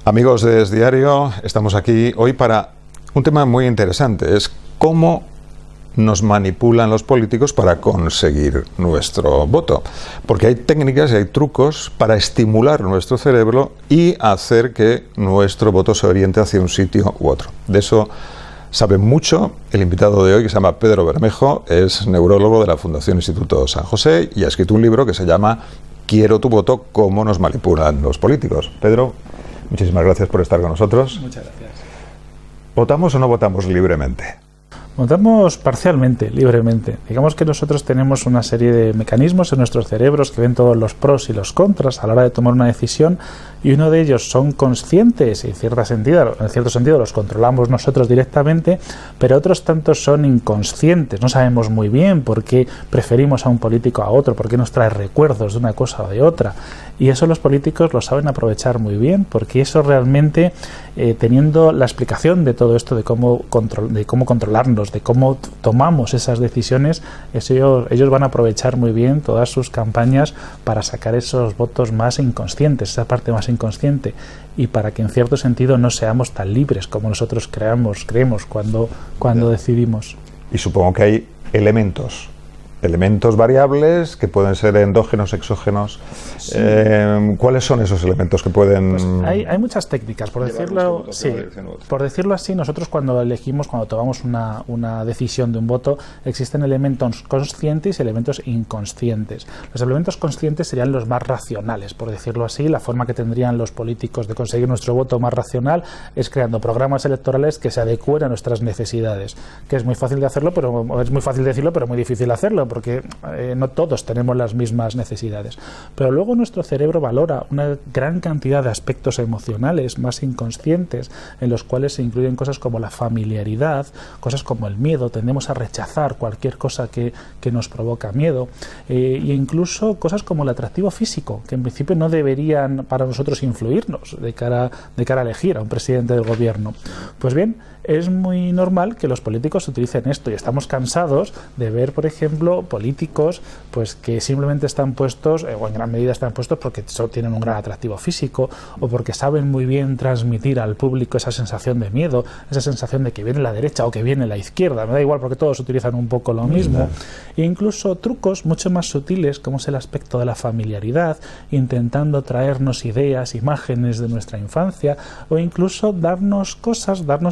Amigos de Es Diario, estamos aquí hoy para un tema muy interesante, es cómo nos manipulan los políticos para conseguir nuestro voto. Porque hay técnicas y hay trucos para estimular nuestro cerebro y hacer que nuestro voto se oriente hacia un sitio u otro. De eso sabe mucho el invitado de hoy, que se llama Pedro Bermejo, es neurólogo de la Fundación Instituto San José y ha escrito un libro que se llama Quiero tu voto, cómo nos manipulan los políticos. Pedro, muchísimas gracias por estar con nosotros. Muchas gracias. ¿Votamos o no votamos libremente? Votamos parcialmente, libremente. Digamos que nosotros tenemos una serie de mecanismos en nuestros cerebros que ven todos los pros y los contras a la hora de tomar una decisión, y uno de ellos son conscientes y en cierto sentido los controlamos nosotros directamente, pero otros tantos son inconscientes. No sabemos muy bien por qué preferimos a un político a otro, por qué nos trae recuerdos de una cosa o de otra. Y eso los políticos lo saben aprovechar muy bien, porque eso realmente, teniendo la explicación de todo esto, de cómo controlarnos, de cómo tomamos esas decisiones, ellos van a aprovechar muy bien todas sus campañas para sacar esos votos más inconscientes, esa parte más inconsciente, y para que en cierto sentido no seamos tan libres como nosotros creemos cuando decidimos. Y supongo que hay elementos variables que pueden ser endógenos, exógenos. Sí. ¿Cuáles son esos elementos que pueden...? Pues hay muchas técnicas, por decirlo así. Nosotros cuando tomamos una decisión de un voto, existen elementos conscientes y elementos inconscientes. Los elementos conscientes serían los más racionales, por decirlo así. La forma que tendrían los políticos de conseguir nuestro voto más racional es creando programas electorales que se adecúen a nuestras necesidades, que es muy fácil de hacerlo, pero es muy fácil decirlo, pero muy difícil hacerlo, porque no todos tenemos las mismas necesidades. Pero luego nuestro cerebro valora una gran cantidad de aspectos emocionales más inconscientes, en los cuales se incluyen cosas como la familiaridad, cosas como el miedo. Tendemos a rechazar cualquier cosa que nos provoca miedo, e incluso cosas como el atractivo físico, que en principio no deberían para nosotros influirnos de cara a elegir a un presidente del gobierno. Pues bien, es muy normal que los políticos utilicen esto, y estamos cansados de ver, por ejemplo, políticos pues que simplemente están puestos, o en gran medida están puestos porque solo tienen un gran atractivo físico, o porque saben muy bien transmitir al público esa sensación de miedo, esa sensación de que viene la derecha o que viene la izquierda, me da igual porque todos utilizan un poco lo mismo. E incluso trucos mucho más sutiles, como es el aspecto de la familiaridad, intentando traernos ideas, imágenes de nuestra infancia, o incluso darnos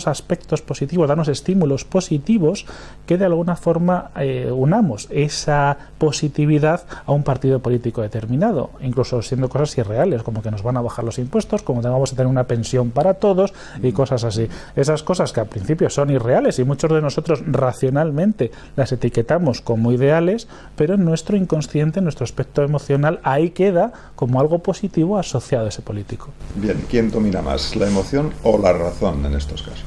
aspectos positivos, darnos estímulos positivos que de alguna forma unamos esa positividad a un partido político determinado, incluso siendo cosas irreales, como que nos van a bajar los impuestos, como que vamos a tener una pensión para todos y cosas así. Esas cosas que al principio son irreales y muchos de nosotros racionalmente las etiquetamos como ideales, pero en nuestro inconsciente, en nuestro aspecto emocional, ahí queda como algo positivo asociado a ese político. Bien, ¿quién domina más, la emoción o la razón en estos casos?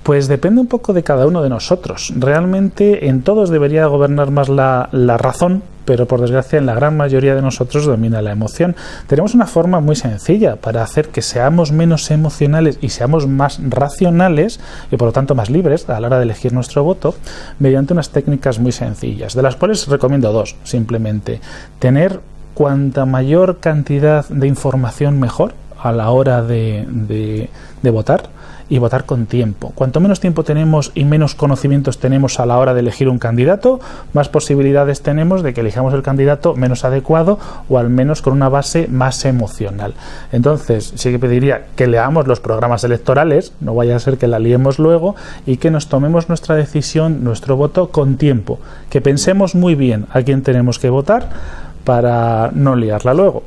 Pues depende un poco de cada uno de nosotros. Realmente en todos debería gobernar más la razón, pero por desgracia en la gran mayoría de nosotros domina la emoción. Tenemos una forma muy sencilla para hacer que seamos menos emocionales y seamos más racionales, y por lo tanto más libres a la hora de elegir nuestro voto, mediante unas técnicas muy sencillas, de las cuales recomiendo dos, simplemente. Tener cuanta mayor cantidad de información mejor a la hora de votar, y votar con tiempo. Cuanto menos tiempo tenemos y menos conocimientos tenemos a la hora de elegir un candidato, más posibilidades tenemos de que elijamos el candidato menos adecuado, o al menos con una base más emocional. Entonces, sí que pediría que leamos los programas electorales, no vaya a ser que la liemos luego, y que nos tomemos nuestra decisión, nuestro voto con tiempo, que pensemos muy bien a quién tenemos que votar para no liarla luego.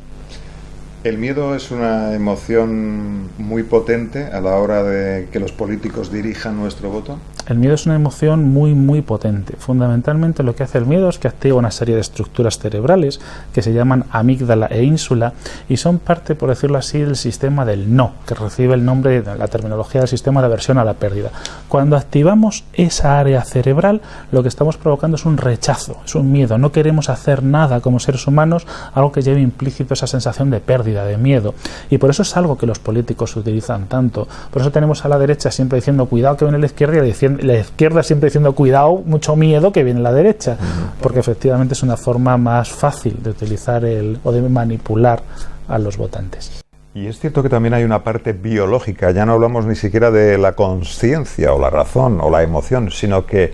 ¿El miedo es una emoción muy potente a la hora de que los políticos dirijan nuestro voto? El miedo es una emoción muy, muy potente. Fundamentalmente lo que hace el miedo es que activa una serie de estructuras cerebrales que se llaman amígdala e ínsula, y son parte, por decirlo así, del sistema del no, que recibe el nombre de la terminología del sistema de aversión a la pérdida. Cuando activamos esa área cerebral, lo que estamos provocando es un rechazo, es un miedo. No queremos hacer nada como seres humanos, algo que lleve implícito esa sensación de pérdida, de miedo. Y por eso es algo que los políticos utilizan tanto. Por eso tenemos a la derecha siempre diciendo cuidado que viene la izquierda, y la izquierda siempre diciendo cuidado, mucho miedo que viene la derecha, porque efectivamente es una forma más fácil de utilizar o de manipular a los votantes. Y es cierto que también hay una parte biológica, ya no hablamos ni siquiera de la conciencia o la razón o la emoción, sino que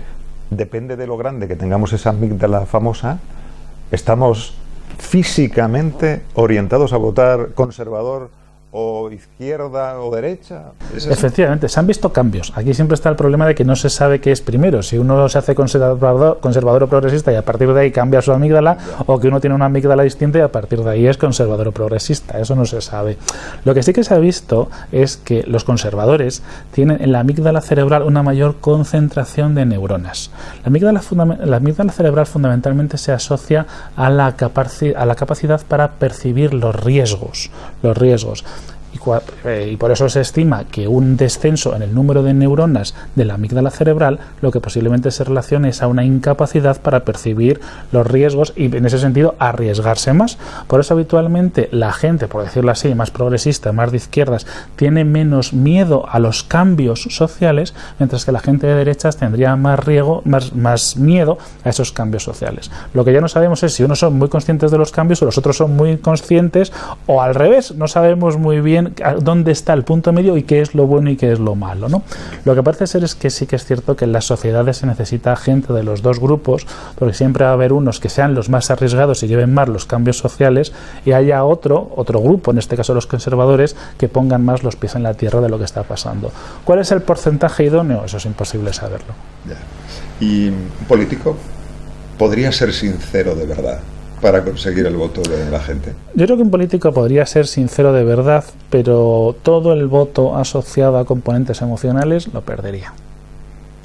depende de lo grande que tengamos esa amígdala famosa, estamos físicamente orientados a votar conservador o izquierda o derecha. Efectivamente, se han visto cambios. Aquí siempre está el problema de que no se sabe qué es primero. Si uno se hace conservador o progresista y a partir de ahí cambia su amígdala, o que uno tiene una amígdala distinta y a partir de ahí es conservador o progresista. Eso no se sabe. Lo que sí que se ha visto es que los conservadores tienen en la amígdala cerebral una mayor concentración de neuronas. La amígdala cerebral fundamentalmente se asocia a la capacidad para percibir los riesgos. Y por eso se estima que un descenso en el número de neuronas de la amígdala cerebral lo que posiblemente se relacione es a una incapacidad para percibir los riesgos y en ese sentido arriesgarse más. Por eso habitualmente la gente, por decirlo así, más progresista, más de izquierdas, tiene menos miedo a los cambios sociales, mientras que la gente de derechas tendría más miedo a esos cambios sociales. Lo que ya no sabemos es si unos son muy conscientes de los cambios o los otros son muy inconscientes, o al revés, no sabemos muy bien dónde está el punto medio y qué es lo bueno y qué es lo malo, ¿no? Lo que parece ser es que sí que es cierto que en las sociedades se necesita gente de los dos grupos, porque siempre va a haber unos que sean los más arriesgados y lleven más los cambios sociales, y haya otro grupo, en este caso los conservadores, que pongan más los pies en la tierra de lo que está pasando. ¿Cuál es el porcentaje idóneo? Eso es imposible saberlo. Ya. ¿Y un político podría ser sincero de verdad para conseguir el voto de la gente? Yo creo que un político podría ser sincero de verdad, pero todo el voto asociado a componentes emocionales lo perdería.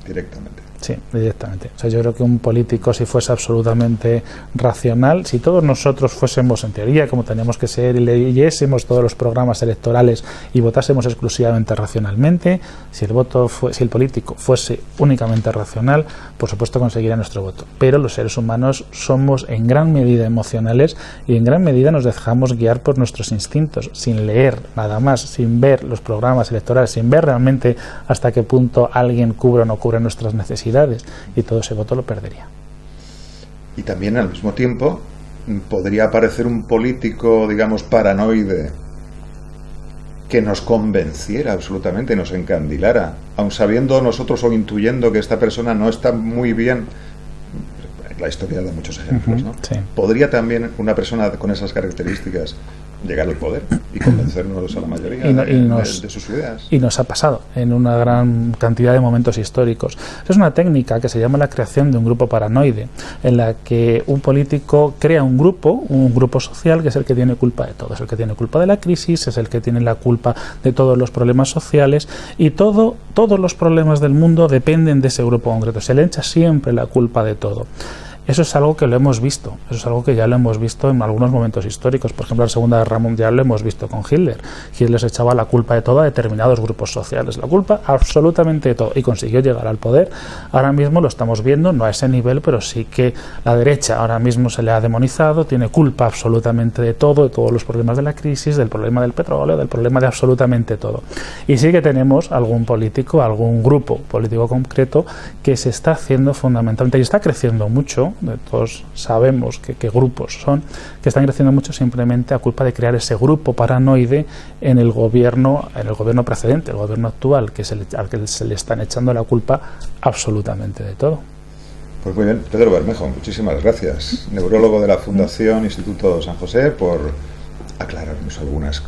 Directamente. Sí, directamente. O sea, yo creo que un político, si fuese absolutamente racional, si todos nosotros fuésemos en teoría como teníamos que ser y leyésemos todos los programas electorales y votásemos exclusivamente racionalmente, si el político fuese únicamente racional, por supuesto conseguiría nuestro voto. Pero los seres humanos somos en gran medida emocionales y en gran medida nos dejamos guiar por nuestros instintos, sin leer nada más, sin ver los programas electorales, sin ver realmente hasta qué punto alguien cubre o no cubre nuestras necesidades, y todo ese voto lo perdería. Y también al mismo tiempo podría aparecer un político, digamos, paranoide, que nos convenciera absolutamente, nos encandilara, aun sabiendo nosotros o intuyendo que esta persona no está muy bien. La historia da muchos ejemplos, ¿no? Sí. ¿Podría también una persona con esas características llegar al poder y convencernos a la mayoría de sus ideas? Y nos ha pasado en una gran cantidad de momentos históricos. Es una técnica que se llama la creación de un grupo paranoide, en la que un político crea un grupo social que es el que tiene culpa de todo, es el que tiene culpa de la crisis, es el que tiene la culpa de todos los problemas sociales, y todos los problemas del mundo dependen de ese grupo concreto. Se le echa siempre la culpa de todo. Eso es algo que lo hemos visto, eso es algo que ya lo hemos visto en algunos momentos históricos. Por ejemplo, en la Segunda Guerra Mundial lo hemos visto con Hitler. Hitler se echaba la culpa de todo a determinados grupos sociales, la culpa absolutamente de todo, y consiguió llegar al poder. Ahora mismo lo estamos viendo, no a ese nivel, pero sí que la derecha ahora mismo se le ha demonizado, tiene culpa absolutamente de todo, de todos los problemas de la crisis, del problema del petróleo, del problema de absolutamente todo. Y sí que tenemos algún político, algún grupo político concreto que se está haciendo fundamentalmente y está creciendo mucho. Todos sabemos qué grupos son, que están creciendo mucho simplemente a culpa de crear ese grupo paranoide en el gobierno precedente, el gobierno actual, al que se le están echando la culpa absolutamente de todo. Pues muy bien, Pedro Bermejo, muchísimas gracias, neurólogo de la Fundación Instituto San José, por aclararnos algunas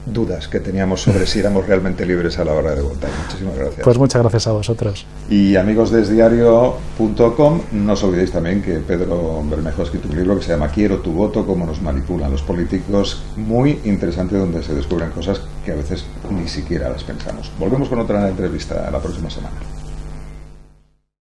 dudas que teníamos sobre si éramos realmente libres a la hora de votar. Muchísimas gracias. Pues muchas gracias a vosotros. Y amigos de esdiario.com, no os olvidéis también que Pedro Bermejo ha escrito un libro que se llama Quiero tu voto, cómo nos manipulan los políticos, muy interesante, donde se descubren cosas que a veces ni siquiera las pensamos. Volvemos con otra entrevista la próxima semana.